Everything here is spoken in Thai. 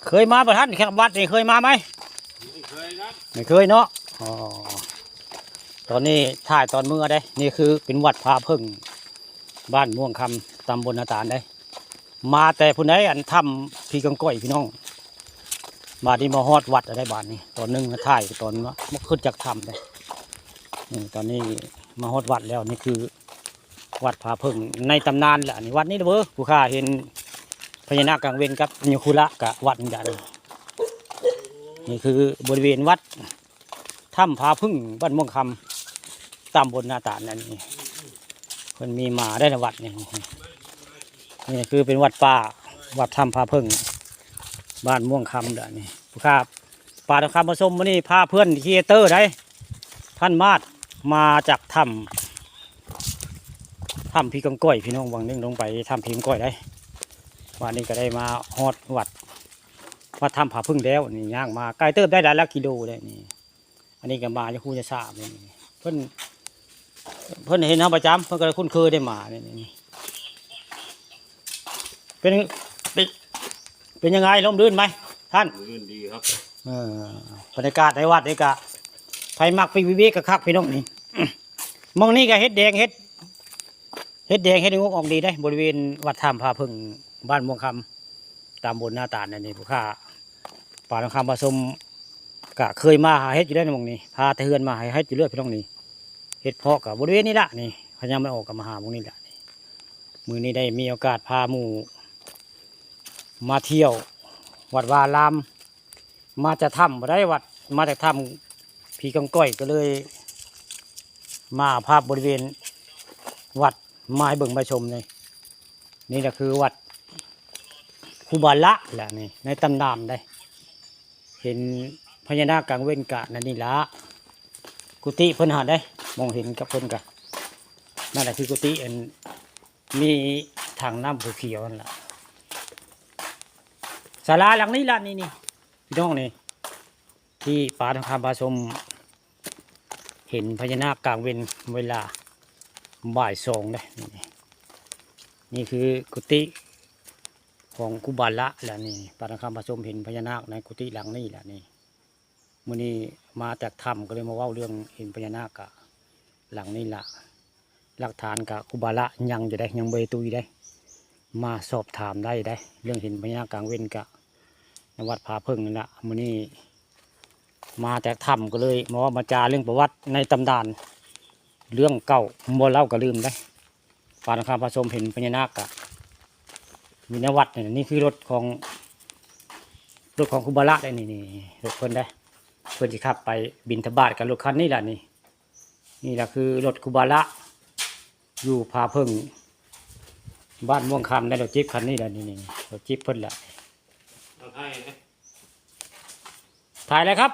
เคยมาประท่านแค่วัดนี่เคยมาไหมไม่เคยครับไม่เคยเนาะอ๋อตอนนี้ถ่ายตอนเมื่อได้นี่คือเป็นวัดพาพึ่งบ้านม่วงคำตำบลนาตาลได้มาแต่ผู้ใดอันทำพี่กังก้อยพี่น้องบาดนี้มาฮอดวัดอะไรบาดนี้ตอนนึงถ่ายตอนว่าขึ้นจากถ้ำได้นี่ตอนนี้มาฮอดวัดแล้วนี่คือวัดพาพึ่งในตำนานแหละนี่วัดนี้เด้อผู้ข้าเห็นพญานาคกลางเวรกับนิคุระกับวัดนี่กันนี่คือบริเวณวัดถ้ำพาพึ่งบ้านม่วงคำตำบลนาตาลนั่นนี่คนมีหมาได้ในวัดนี่นี่คือเป็นวัดป่าวัดถ้ำพาพึ่งบ้านม่วงคำเด้อนี่ผู้ข้าป่าทองคำผสมวันนี้พาเพื่อนครีเอเตอร์ได้ท่านมาจากถ้ำพี่กังก้อยพี่น้องวังนึงลงไปถ้ำพี่กังก้อยได้วันนี้ก็ได้มาฮอดวัดถ้ำผาพึ่งแล้วนี่ย่างมาไกลเติบได้หลายกิโลเลยนี่อันนี้ก็มาจะคู่จะทราบนี่เพิ่นเห็นเขาประจำเพิ่นก็คุ้นเคยได้มานี่เป็นยังไงร่มรื่นไหมท่านรื่นดีครับบรรยากาศในวัดนี่ก็ไฟมักไปวิเวกคักพี่น้องนี่มองนี่ก็เฮ็ดแดงเฮ็ดงกออกดีได้บริเวณวัดถ้ำผาพึ่งบ้านม่วงคำตามบนหน้าตาลนี่ผู้ข้าป่าทองคำผสมก็เคยมาหาเฮ็ดอยู่ได้ในมองนี้พาเทือนมาให้เฮ็ดอยู่เรื่อยพี่น้องนี่เฮ็ดเพาะกับบริเวณนี้ละนี่พญามันออกกับมาหามองนี้ละนี่มือนี้ได้มีโอกาสพาหมู่มาเที่ยววัดวารามมาจะถ้ำมาได้วัดมาจากถ้ำผีกังก้อยก็เลยมาภาพบริเวณวัดมาให้เบิ่งมาชมเลยนี่แหละคือวัดคูบาละแหละนี่ในตำนานได้เห็นพญานาคกลางเว้นกะนั่นนี่ละกุฏิเพิ่นหาได้มองเห็นกับเพิ่นกะนั่นแหละคือกุฏิอันมีทางน้ำเขียวนั่นแหละศาลาหลังนี้ละนี่พี่น้องนี่ที่ป่าทองคำผสมเห็นพญานาคกลางเว้นเวลาบ่าย2เลยนี่คือกุฏิของกุบาละแหละนี่ป่าทองคำผสมเห็นพญานาคในกุฏิหลังนี้แหละนี่มื้อนี้มาจากถ้ำก็เลยมาเว้าเรื่องเห็นพญานาคกะหลังนี้ละหลักฐานกับกุบาละยังอยู่ได้ยังเบตุยได้มาสอบถามได้เรื่องเห็นพญานาคกลางเว้นกะในวัดผาพึ่งนั่นแหละมื้อนี้มาจากถ้ำก็เลยมาจาเรื่องประวัติในตำนานเรื่องเก่าบ่เล่าก็ลืมได้ป่าทองคำผสมเห็นพญานาคกะมีในวัดนี่คือรถของคุบาระได้นี่รถเพิ่นได้เพิ่นจะขับไปบิณฑบาตกับรถคันนี้แหละนี่แหละคือรถคุบาระอยู่พาพึ่งบ้านม่วงคำได้รถจิ๊บคันนี้แหละนี่รถจิ๊บเพิ่นแหละถ่ายนะถ่ายเลยครับ